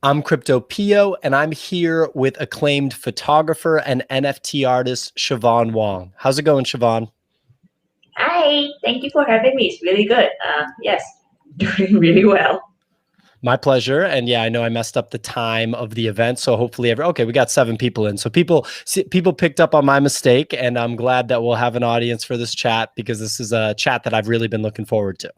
I'm Crypto Pio, and I'm here with acclaimed photographer and NFT artist Shavonne Wong. How's it going, Shavonne? Hi, thank you for having me. It's really good. Yes, doing really well. My pleasure. And yeah, I know I messed up the time of the event, so hopefully okay, we got 7 people in. So people picked up on my mistake, and I'm glad that we'll have an audience for this chat because this is a chat that I've really been looking forward to.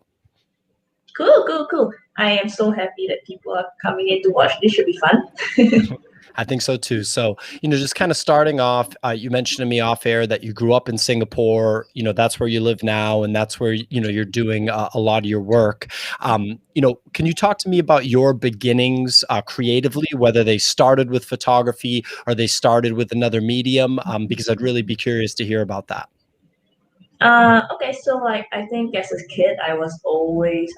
Cool, cool, cool. I am so happy that people are coming in to watch. This should be fun. I think so too. So, just kind of starting off, you mentioned to me off air that you grew up in Singapore. That's where you live now, and that's where you're doing a lot of your work. Can you talk to me about your beginnings creatively, whether they started with photography or they started with another medium? Because I'd really be curious to hear about that. Okay, so like I think as a kid, I've always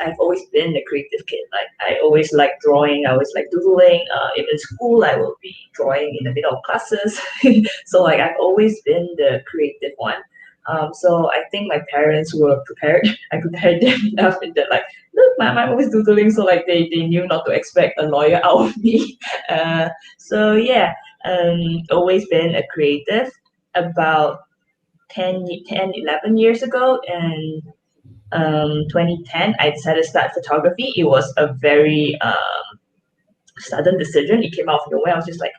been a creative kid. Like I always like drawing, I always like doodling. Even school, I will be drawing in the middle of classes. So like I've always been the creative one. So I think my parents were prepared. I prepared them enough in that like, look, I'm always doodling, so like they knew not to expect a lawyer out of me. So yeah, always been a creative. About 11 years ago and 2010 I decided to start photography. It was a very sudden decision. It came out of nowhere. I was just like,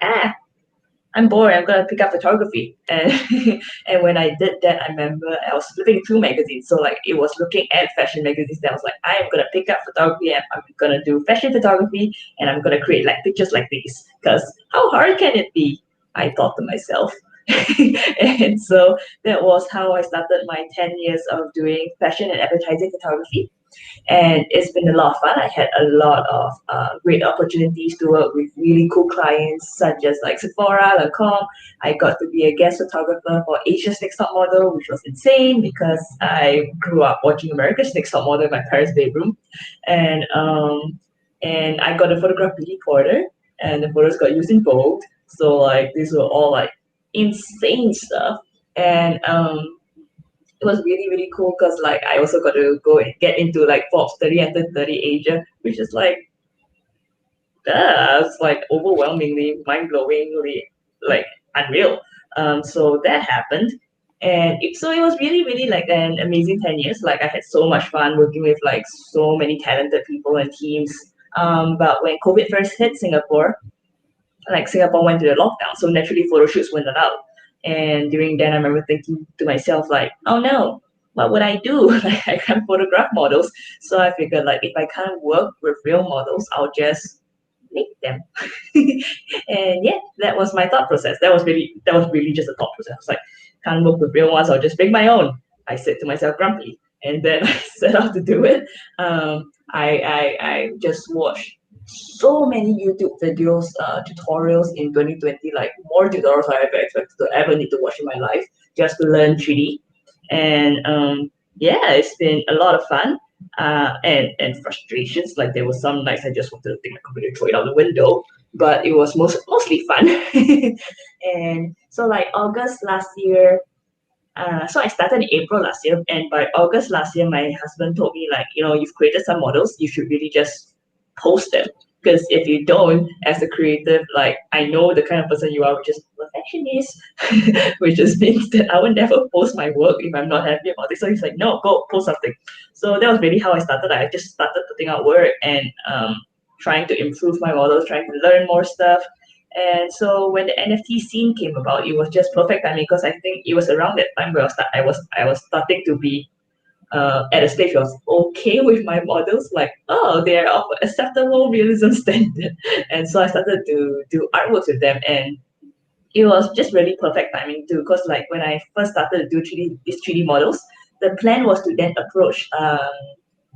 I'm bored, I'm gonna pick up photography. And and when I did that, I remember I was flipping through magazines, so like it was looking at fashion magazines that I was like, I am gonna pick up photography and I'm gonna do fashion photography and I'm gonna create like pictures like these, because how hard can it be, I thought to myself. And so that was how I started my 10 years of doing fashion and advertising photography. And it's been a lot of fun. I had a lot of great opportunities to work with really cool clients such as like Sephora, Lancôme. I got to be a guest photographer for Asia's Next Top Model, which was insane because I grew up watching America's Next Top Model in my parents' bedroom, and and I got to photograph Billy Porter, and the photos got used in Vogue. So like these were all like insane stuff, and it was really really cool because like I also got to go and get into like Forbes 30 under 30 Asia, which is like it's like overwhelmingly mind-blowingly like unreal. So that happened, and so it was really really like an amazing 10 years. Like I had so much fun working with like so many talented people and teams. But when COVID first hit Singapore, like Singapore went to the lockdown, so naturally photo shoots weren't allowed. And during then, I remember thinking to myself, like, oh no, what would I do? Like, I can't photograph models. So I figured, like, if I can't work with real models, I'll just make them. And yeah, that was my thought process. That was really just a thought process. I was like, can't work with real ones, I'll just make my own. I said to myself grumpily, and then I set out to do it. I just watched so many YouTube videos, tutorials in 2020, like more tutorials I ever expected to ever need to watch in my life just to learn 3D. And yeah, it's been a lot of fun and frustrations. Like there were some nights I just wanted to take my computer and throw it out the window, but it was mostly fun. And so like August last year, so I started in April last year, and by August last year, my husband told me like, you've created some models, you should really just post them. Because if you don't, as a creative, like I know the kind of person you are, which is perfectionist, which just means that I would never post my work if I'm not happy about it. So he's like, no, go post something. So that was really how I started. I just started putting out work and trying to improve my models, trying to learn more stuff. And so when the NFT scene came about, it was just perfect timing because I think it was around that time where I was starting to be at a stage where I was okay with my models, like, oh, they're of acceptable realism standard. And so I started to do artworks with them, and it was just really perfect timing too. Because like when I first started to do 3D models, the plan was to then approach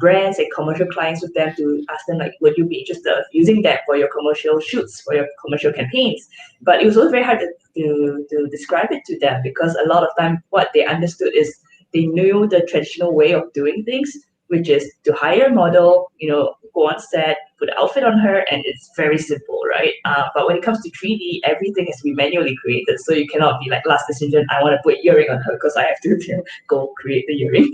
brands and commercial clients with them to ask them like, would you be interested in using that for your commercial shoots, for your commercial campaigns? But it was also very hard to describe it to them because a lot of time what they understood is they knew the traditional way of doing things, which is to hire a model, go on set, put an outfit on her, and it's very simple, right? But when it comes to 3D, everything has to be manually created. So you cannot be like, last decision, I want to put earring on her because I have to go create the earring.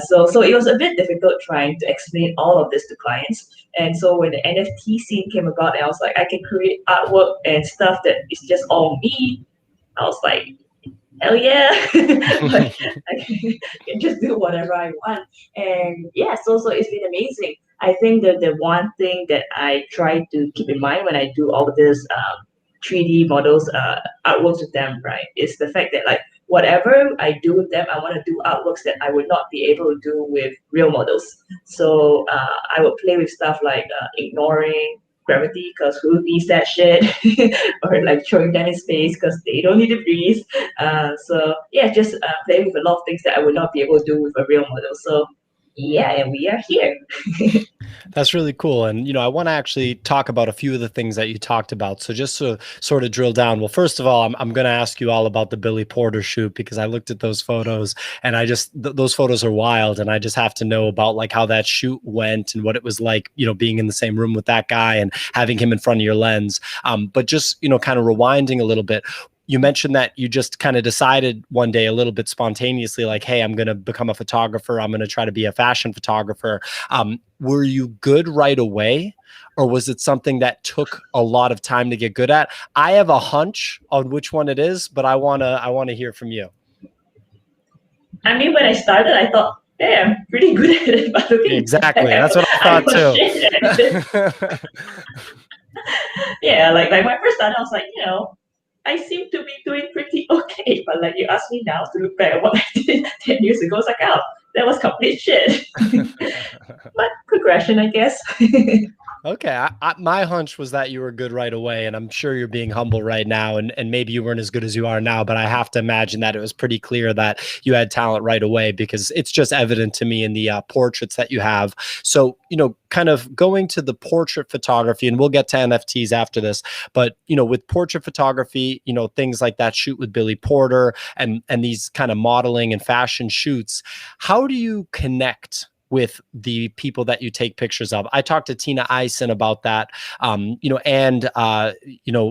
So it was a bit difficult trying to explain all of this to clients. And so when the NFT scene came about, and I was like, I can create artwork and stuff that is just all me. I was like, hell yeah, like I can just do whatever I want. And yeah, so it's been amazing. I think that the one thing that I try to keep in mind when I do all of this 3D models artworks with them, right, is the fact that like whatever I do with them, I want to do artworks that I would not be able to do with real models. So I would play with stuff like ignoring gravity because who needs that shit, or like throwing them in space because they don't need to breathe. So yeah, just playing with a lot of things that I would not be able to do with a real model. So yeah, and we are here. That's really cool. And, I want to actually talk about a few of the things that you talked about. So just to sort of drill down, well, first of all, I'm going to ask you all about the Billy Porter shoot, because I looked at those photos and those photos are wild. And I just have to know about like how that shoot went and what it was like, being in the same room with that guy and having him in front of your lens. But just, kind of rewinding a little bit, you mentioned that you just kind of decided one day a little bit spontaneously, like, hey, I'm going to become a photographer. I'm going to try to be a fashion photographer. Were you good right away, or was it something that took a lot of time to get good at? I have a hunch on which one it is, but I want to hear from you. I mean, when I started, I thought, hey, I'm pretty good at it. But exactly. That's what I thought too. Yeah, like when I first started, I was like, I seem to be doing pretty okay. But like you asked me now to look back at what I did 10 years ago, it's like, oh, that was complete shit. But progression, I guess. Okay. My hunch was that you were good right away, and I'm sure you're being humble right now, and maybe you weren't as good as you are now, but I have to imagine that it was pretty clear that you had talent right away, because it's just evident to me in the portraits that you have. So, kind of going to the portrait photography, and we'll get to NFTs after this, but, with portrait photography, things like that shoot with Billy Porter and these kind of modeling and fashion shoots, how do you connect with the people that you take pictures of? I talked to Tina Eisen about that, and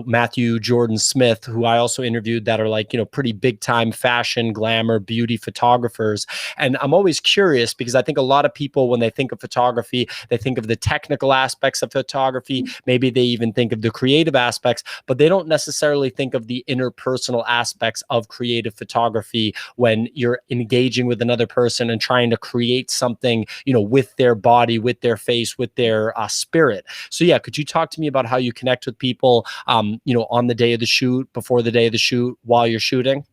Matthew Jordan Smith, who I also interviewed, that are like, pretty big time fashion, glamour, beauty photographers. And I'm always curious, because I think a lot of people, when they think of photography, they think of the technical aspects of photography. Maybe they even think of the creative aspects, but they don't necessarily think of the interpersonal aspects of creative photography when you're engaging with another person and trying to create something, with their body, with their face, with their spirit. So yeah, could you talk to me about how you connect with people, on the day of the shoot, before the day of the shoot, while you're shooting?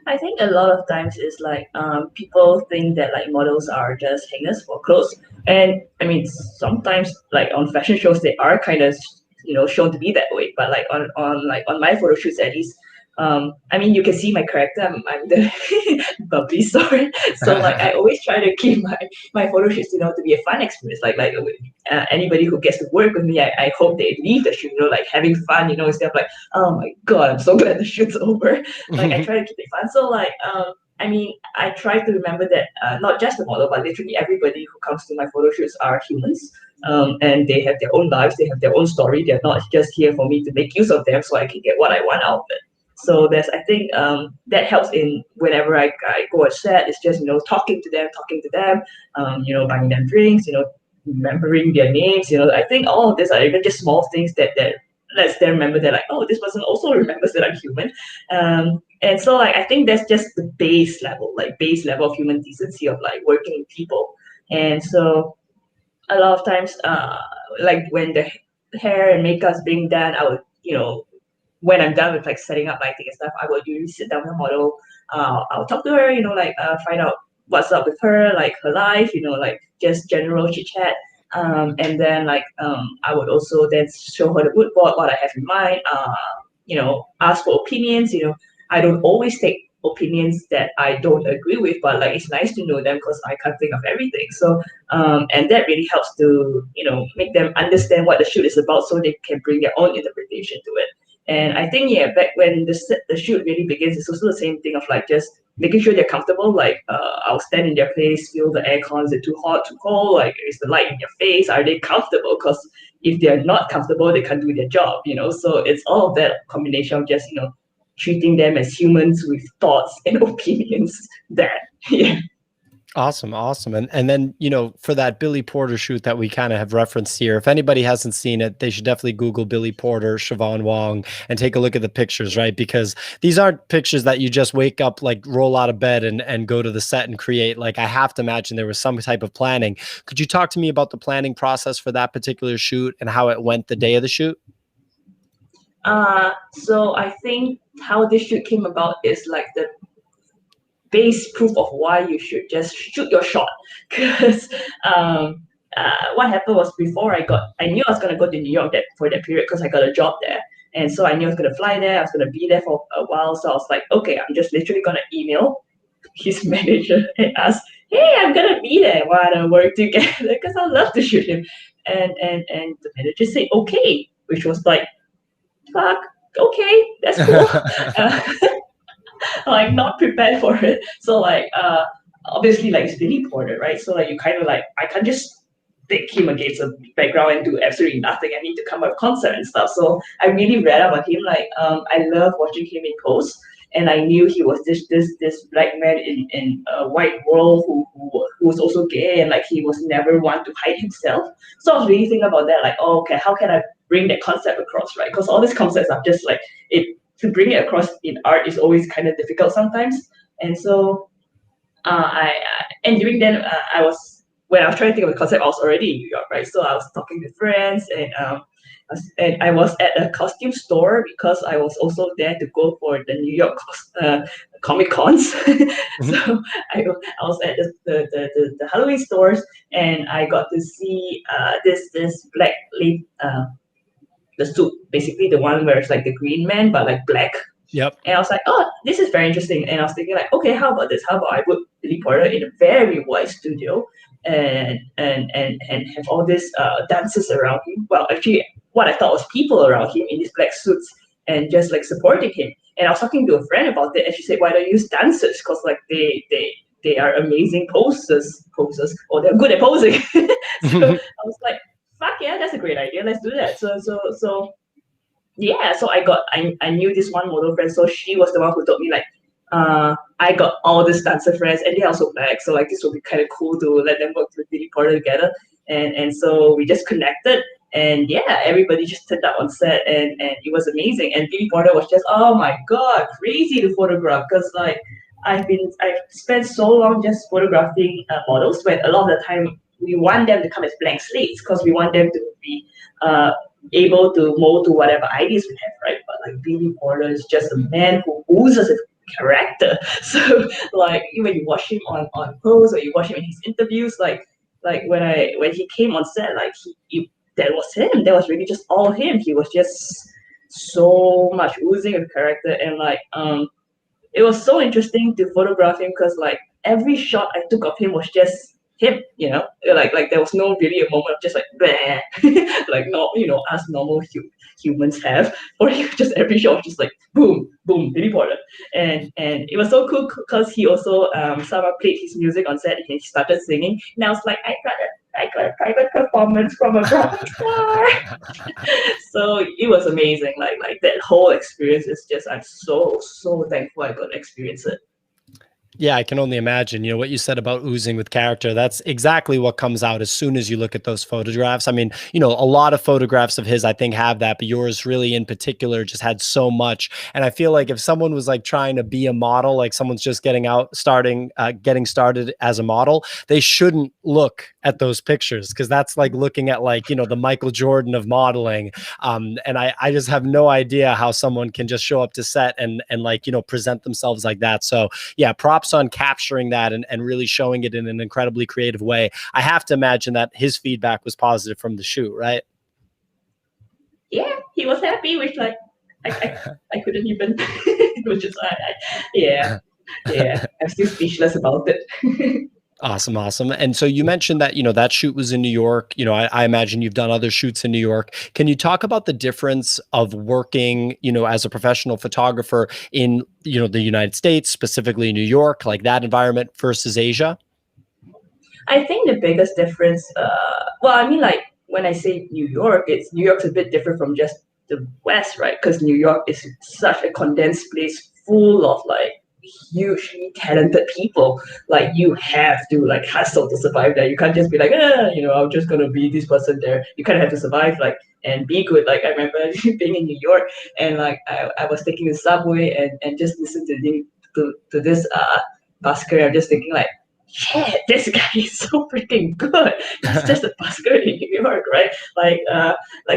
I think a lot of times it's like people think that like models are just hangers for clothes, and I mean sometimes like on fashion shows they are kind of shown to be that way, but like on my photo shoots at least, I mean you can see my character. I'm the bubbly sort, so like I always try to keep my photo shoots to be a fun experience. Like anybody who gets to work with me, I hope they leave the shoot like having fun, instead of like, oh my god, I'm so glad the shoot's over. Like I try to keep it fun. So like I mean, I try to remember that not just the model, but literally everybody who comes to my photo shoots are humans, and they have their own lives, they have their own story. They're not just here for me to make use of them so I can get what I want out of it. So I think that helps in whenever I go on set. It's just talking to them, buying them drinks, remembering their names. I think all of this are even just small things that lets them remember that like, oh, this person also remembers that I'm human. And so like I think that's just the base level of human decency of like working with people. And so a lot of times, like when the hair and makeup's being done, I would when I'm done with like setting up lighting and stuff, I will usually sit down with the model. I'll talk to her, find out what's up with her, like her life, like just general chit chat. And then I would also then show her the mood board, what I have in mind. Ask for opinions. I don't always take opinions that I don't agree with, but like it's nice to know them because I can't think of everything. So and that really helps to make them understand what the shoot is about, so they can bring their own interpretation to it. And I think back when the shoot really begins, it's also the same thing of like just making sure they're comfortable. Like I'll stand in their place, feel the aircon, is it too hot, too cold? Like is the light in their face? Are they comfortable? Because if they're not comfortable, they can't do their job, you know. So it's all of that combination of just, you know, treating them as humans with thoughts and opinions. That yeah. Awesome, awesome. And then, you know, for that Billy Porter shoot that we kind of have referenced here, if anybody hasn't seen it, they should definitely Google Billy Porter, Shavonne Wong, and take a look at the pictures, right? Because these aren't pictures that you just wake up, like roll out of bed and go to the set and create. Like I have to imagine there was some type of planning. Could you talk to me about the planning process for that particular shoot and how it went the day of the shoot? So I think how this shoot came about is like the base proof of why you should just shoot your shot. Because what happened was before I knew I was gonna go to New York for that period because I got a job there, and so I knew I was gonna fly there. I was gonna be there for a while, so I was like, okay, I'm just literally gonna email his manager and ask, hey, I'm gonna be there. Why don't we work together? Because I love to shoot him. And the manager said okay, which was like, fuck, okay, that's cool. Like not prepared for it. So like obviously like it's Billy Porter, right? So like you kind of like I can't just take him against a background and do absolutely nothing. I need to come up with concept and stuff. So I really read about him. Like I love watching him in pose. And I knew he was this black man in a white world who was also gay, and like he was never one to hide himself. So I was really thinking about that, like, oh, okay, how can I bring that concept across, right? Because all these concepts are just like it to bring it across in art is always kind of difficult sometimes. And so and during then I was when I was trying to think of the concept, I was already in New York, right? So I was talking to friends, and I was at a costume store because I was also there to go for the New York Comic Cons. So I was at the Halloween stores, and I got to see this black lady, the suit, basically the one where it's like the Green Man but like black. Yep. And I was like, oh, this is very interesting. And I was thinking like, okay, how about this? How about I put Billy Porter in a very wide studio and have all these dancers around him. Well, actually, what I thought was people around him in these black suits and just like supporting him. And I was talking to a friend about it, and she said, why don't you use dancers? Because like they are amazing posers, or they're good at posing. So I was like, fuck yeah, that's a great idea. Let's do that. So yeah, so I knew this one model friend, so she was the one who told me like I got all these dancer friends and they're also black, so like this would be kind of cool to let them work with Billy Porter together. And so we just connected, and yeah, everybody just turned up on set, and it was amazing. And Billy Porter was just, oh my god, crazy to photograph, because like I've spent so long just photographing models, but a lot of the time we want them to come as blank slates because we want them to be able to mold to whatever ideas we have, right? But like Billy Porter is just a man who oozes with character. So like when you watch him on posts, or you watch him in his interviews, like when he came on set, like he that was him. That was really just all him. He was just so much oozing with character, and like it was so interesting to photograph him because like every shot I took of him was just him, you know, like there was no really a moment of just like like no, you know, as normal humans have, or just every shot was just like boom, boom, Billy Porter, and it was so cool because he also someone played his music on set and he started singing, and I was like, I got a private performance from a rock star. So it was amazing, like that whole experience is just, I'm so thankful I got to experience it. Yeah, I can only imagine, you know, what you said about oozing with character. That's exactly what comes out as soon as you look at those photographs. I mean, you know, a lot of photographs of his, I think, have that, but yours really in particular just had so much. And I feel like if someone was like trying to be a model, like someone's just getting started as a model, they shouldn't look at those pictures, because that's like looking at like, you know, the Michael Jordan of modeling. And I just have no idea how someone can just show up to set and like, you know, present themselves like that. So yeah, props on capturing that and really showing it in an incredibly creative way. I have to imagine that his feedback was positive from the shoot, right? Yeah, he was happy, which like I couldn't even, which is yeah, I'm still speechless about it. Awesome, awesome. And so you mentioned that, that shoot was in New York. I imagine you've done other shoots in New York. Can you talk about the difference of working, as a professional photographer in, the United States, specifically New York, like that environment versus Asia? I think the biggest difference, well, I mean, like when I say New York, it's New York's a bit different from just the West, right? Because New York is such a condensed place full of like hugely talented people. Like you have to like hustle to survive there. You can't just be like, I'm just gonna be this person there. You kind of have to survive, like, and be good. Like I remember being in New York and like I was taking the subway and just listen to this busker. I'm just thinking like, yeah, this guy is so freaking good. He's just a busker in New York, right?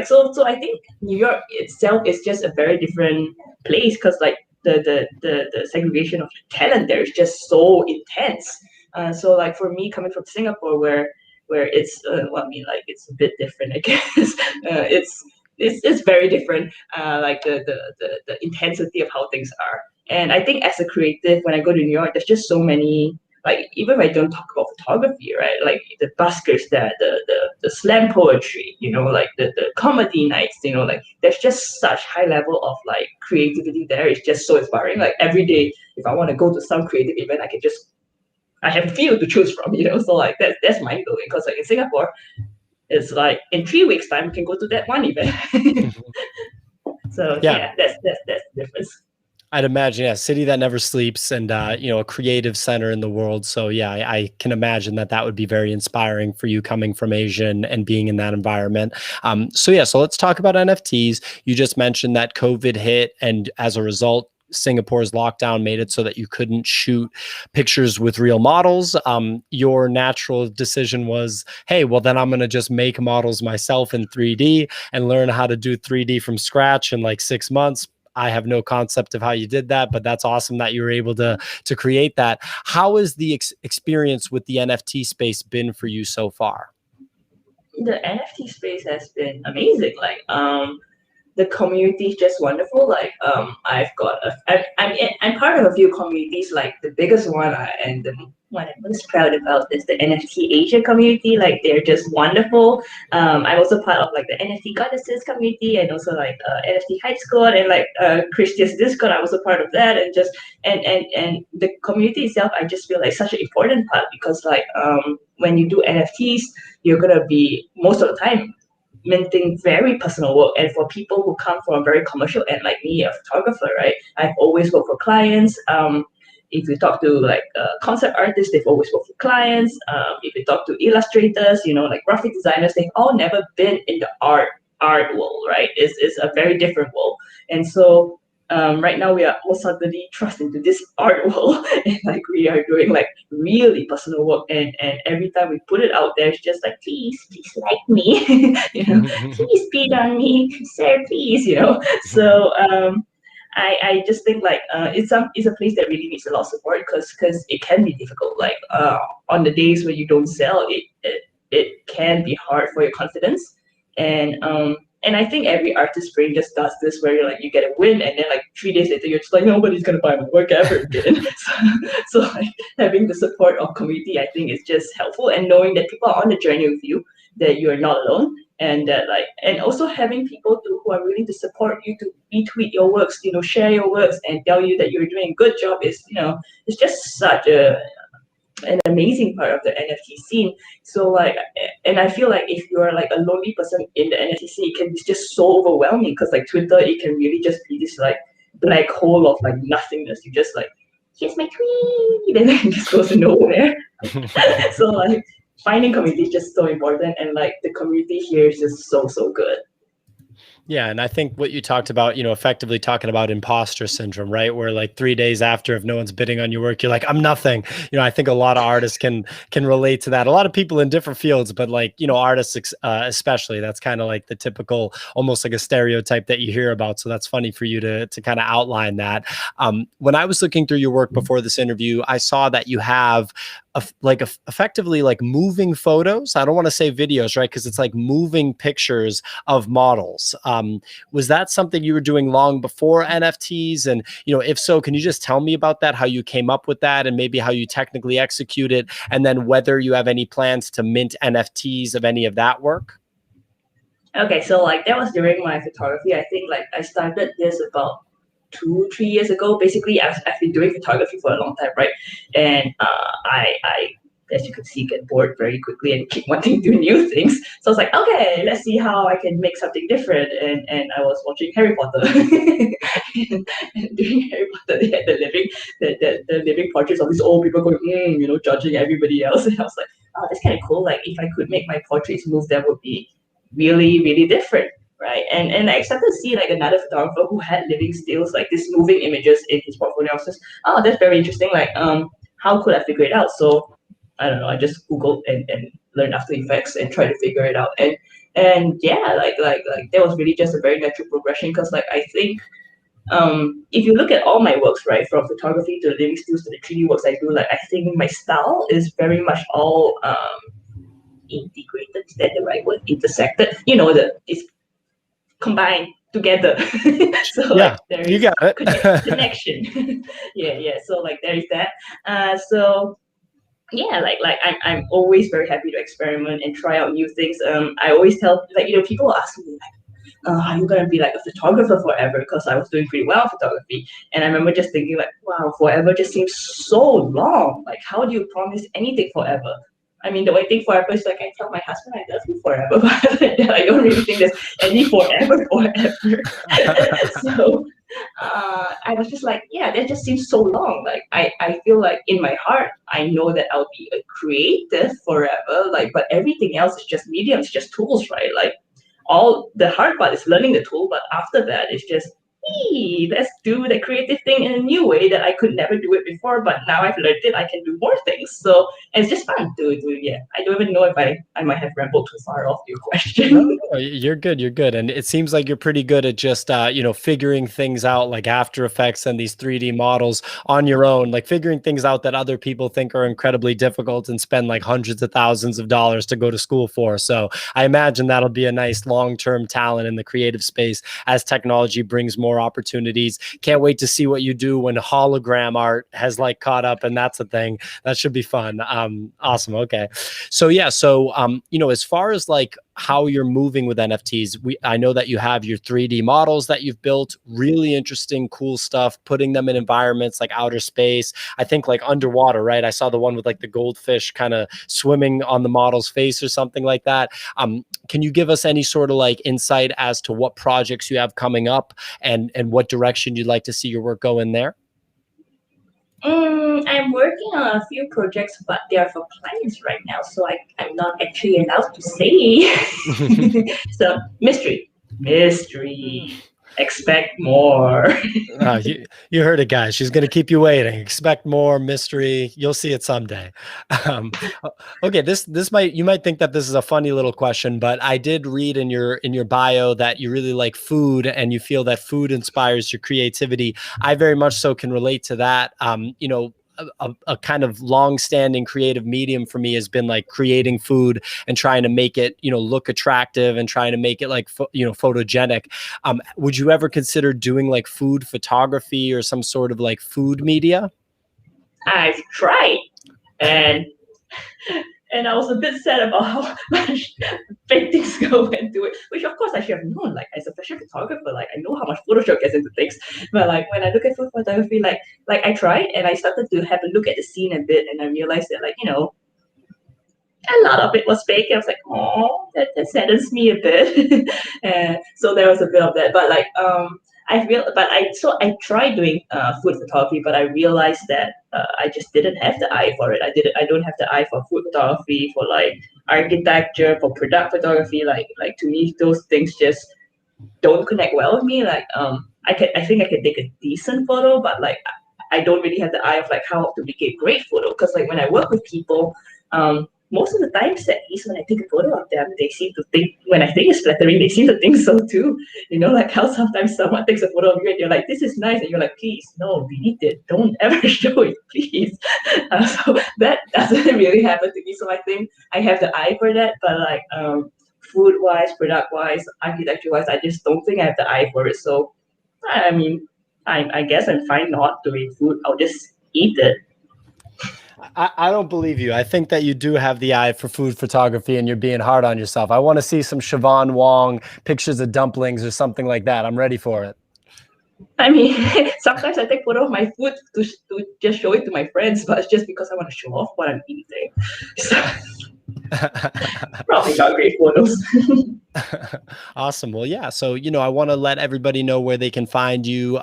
So I think New York itself is just a very different place because like the segregation of talent there is just so intense. So like for me coming from Singapore where it's well, I mean like it's a bit different I guess. It's very different, like the intensity of how things are. And I think as a creative, when I go to New York, there's just so many, like even if I don't talk about photography, right? Like the buskers there, the slam poetry, like the comedy nights, like there's just such high level of like creativity there. It's just so inspiring. Like every day, if I want to go to some creative event, I have a few to choose from, So like that's mind blowing because like in Singapore, it's like in 3 weeks time we can go to that one event. So Yeah. yeah, that's the difference. I'd imagine, yeah, city that never sleeps and, a creative center in the world. So yeah, I can imagine that would be very inspiring for you coming from Asia and being in that environment. So let's talk about NFTs. You just mentioned that COVID hit, and as a result, Singapore's lockdown made it so that you couldn't shoot pictures with real models. Your natural decision was, hey, well, then I'm going to just make models myself in 3D and learn how to do 3D from scratch in like 6 months. I have no concept of how you did that, but that's awesome that you were able to create that. How has the experience with the NFT space been for you so far? The NFT space has been amazing. Like the community is just wonderful. Like I'm part of a few communities. Like the biggest one and the one I'm most proud about is the NFT Asia community. Like they're just wonderful. I'm also part of like the NFT Goddesses community and also like NFT Hype Squad and like Christian's Discord. I was a part of that and just and the community itself. I just feel like such an important part because like when you do NFTs, you're gonna be most of the time minting very personal work. And for people who come from a very commercial end like me, a photographer, right? I've always worked for clients. If you talk to like concept artists, they've always worked for clients. If you talk to illustrators, like graphic designers, they've all never been in the art world, right? It's a very different world. And so right now we are all suddenly thrust into this art world and like we are doing like really personal work and every time we put it out there it's just like please like me please beat on me sir please so I just think like it's a place that really needs a lot of support because it can be difficult like on the days where you don't sell it can be hard for your confidence and I think every artist brain just does this where you're like you get a win and then like 3 days later you're just like nobody's gonna buy my work ever again. so like having the support of community I think is just helpful and knowing that people are on the journey with you, that you're not alone and that like and also having people who are willing to support you to retweet your works, share your works and tell you that you're doing a good job is it's just such an amazing part of the NFT scene. So like, and I feel like if you're like a lonely person in the NFT scene, it can be just so overwhelming because like Twitter, it can really just be this like black hole of like nothingness. You just like, here's my tweet, and then it just goes nowhere. So like finding community is just so important, and like the community here is just so good. Yeah. And I think what you talked about, effectively talking about imposter syndrome, right? Where like 3 days after, if no one's bidding on your work, you're like, I'm nothing. I think a lot of artists can relate to that. A lot of people in different fields, but like, artists especially, that's kind of like the typical, almost like a stereotype that you hear about. So that's funny for you to kind of outline that. When I was looking through your work before this interview, I saw that you have effectively like moving photos. I don't want to say videos, right? Because it's like moving pictures of models. Was that something you were doing long before NFTs? And, if so, can you just tell me about that, how you came up with that and maybe how you technically execute it? And then whether you have any plans to mint NFTs of any of that work? Okay, so like that was during my photography. I think like I started this about 2, 3 years ago. Basically, I've been doing photography for a long time, right? And I as you can see, get bored very quickly and keep wanting to do new things. So I was like, okay, let's see how I can make something different. And I was watching Harry Potter. And doing Harry Potter, they had the living portraits of these old people going, judging everybody else. And I was like, oh, that's kind of cool. Like if I could make my portraits move, that would be really, really different. Right. And I started to see like another photographer who had living stills, like this moving images in his portfolio. I was just, oh, that's very interesting. Like, how could I figure it out? So I don't know, I just Googled and learned After Effects and tried to figure it out. And yeah, like that was really just a very natural progression because like I think if you look at all my works, right, from photography to living stills to the 3D works I do, like I think my style is very much all integrated, is that the right word? Intersected. It's combined together. So Yeah, like there you is got it. connection. Yeah. So like there is that. So yeah, like I'm always very happy to experiment and try out new things. I always tell like people ask me like, are you gonna be like a photographer forever? Because I was doing pretty well in photography, and I remember just thinking like, wow, forever just seems so long. Like, how do you promise anything forever? I mean, the only thing forever is like I tell my husband I love you forever, but I don't really think there's any forever. So I was just like, yeah, that just seems so long. Like I feel like in my heart, I know that I'll be a creative forever. Like, but everything else is just mediums, just tools, right? Like all the hard part is learning the tool, but after that, it's just, hey, let's do the creative thing in a new way that I could never do it before. But now I've learned it, I can do more things. So it's just fun to do. Yeah, I don't even know if I might have rambled too far off your No, question. no, you're good. You're good. And it seems like you're pretty good at just, figuring things out like After Effects and these 3D models on your own, like figuring things out that other people think are incredibly difficult and spend like hundreds of thousands of dollars to go to school for. So I imagine that'll be a nice long-term talent in the creative space as technology brings more opportunities. Can't wait to see what you do when hologram art has like caught up and that's a thing. That should be fun. Awesome. Okay. So yeah. So, as far as like how you're moving with NFTs. I know that you have your 3D models that you've built, really interesting, cool stuff, putting them in environments like outer space. I think like underwater, right? I saw the one with like the goldfish kind of swimming on the model's face or something like that. Can you give us any sort of like insight as to what projects you have coming up and what direction you'd like to see your work go in there? I'm working on a few projects, but they are for clients right now, so I'm not actually allowed to say. So mystery. Expect more. You heard it, guys. She's going to keep you waiting. Expect more mystery. You'll see it someday. Um, okay, you might think that this is a funny little question, but I did read in your bio that you really like food and you feel that food inspires your creativity. I very much so can relate to that. A kind of long-standing creative medium for me has been like creating food and trying to make it, look attractive and trying to make it like, photogenic. Would you ever consider doing like food photography or some sort of like food media? I've tried, and I was a bit sad about how much fake things go into it. Which of course I should have known. Like as a fashion photographer, like I know how much Photoshop gets into things. But like when I look at food photography, like I tried and I started to have a look at the scene a bit, and I realized that like a lot of it was fake. I was like, oh, that saddens me a bit. And so there was a bit of that. But like I tried doing food photography, but I realized that I just didn't have the eye for it. I don't have the eye for food photography, for like architecture, for product photography. Like to me, those things just don't connect well with me. Like I think I can take a decent photo, but like I don't really have the eye of like how to make a great photo. Because like when I work with people, most of the times, at least when I take a photo of them, they seem to think, when I think it's flattering, they seem to think so too. You know, like how sometimes someone takes a photo of you and you're like, this is nice. And you're like, please, no, delete it. Don't ever show it, please. So that doesn't really happen to me. So I think I have the eye for that. But like food-wise, product-wise, architecture-wise, I just don't think I have the eye for it. So, I mean, I guess I'm fine not doing food. I'll just eat it. I don't believe you. I think that you do have the eye for food photography and you're being hard on yourself. I want to see some Shavonne Wong pictures of dumplings or something like that. I'm ready for it. I mean, sometimes I take photo of my food to just show it to my friends, but it's just because I want to show off what I'm eating. So, probably not great photos. Awesome. Well, yeah. So, I want to let everybody know where they can find you,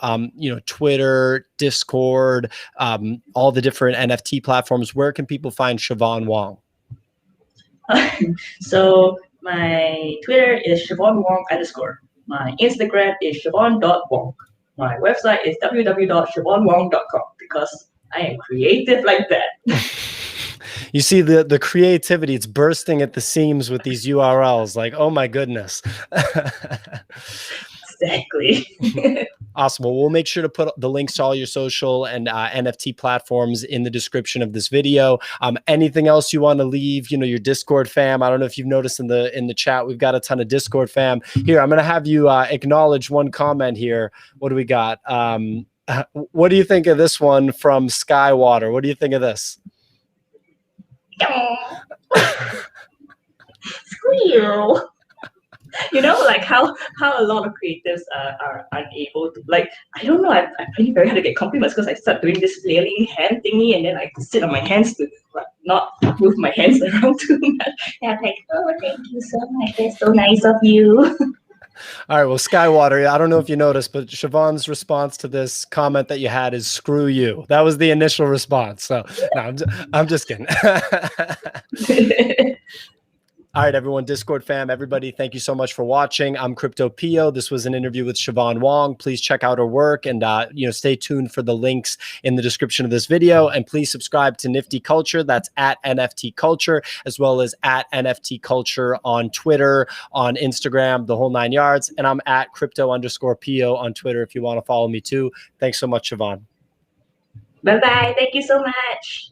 Twitter, Discord, all the different NFT platforms. Where can people find Shavonne Wong? So my Twitter is Shavonne Wong _. My Instagram is Shavonne.Wong. My website is www.shavonnewong.com because I am creative like that. You see the creativity, it's bursting at the seams with these URLs. Like, oh my goodness. Exactly. Awesome. Well, we'll make sure to put the links to all your social and NFT platforms in the description of this video. Anything else you want to leave, your Discord fam? I don't know if you've noticed in the chat, we've got a ton of Discord fam here. I'm going to have you acknowledge one comment here. What do we got? What do you think of this one from Skywater? What do you think of this? Squeal. Like how a lot of creatives are unable to, like, I don't know, I find it very hard to get compliments because I start doing this flailing hand thingy and then I sit on my hands to not move my hands around too much. And I'm like, oh, thank you so much. That's so nice of you. All right. Well, Skywater, I don't know if you noticed, but Shavonne's response to this comment that you had is "screw you." That was the initial response. So no, I'm just kidding. All right, everyone, Discord fam, everybody, thank you so much for watching. I'm Crypto Pio. This was an interview with Shavonne Wong. Please check out her work and stay tuned for the links in the description of this video. And please subscribe to Nifty Culture. That's at NFT Culture, as well as at NFT Culture on Twitter, on Instagram, the whole 9 yards. And I'm at Crypto_Pio on Twitter if you want to follow me too. Thanks so much, Shavonne. Bye-bye. Thank you so much.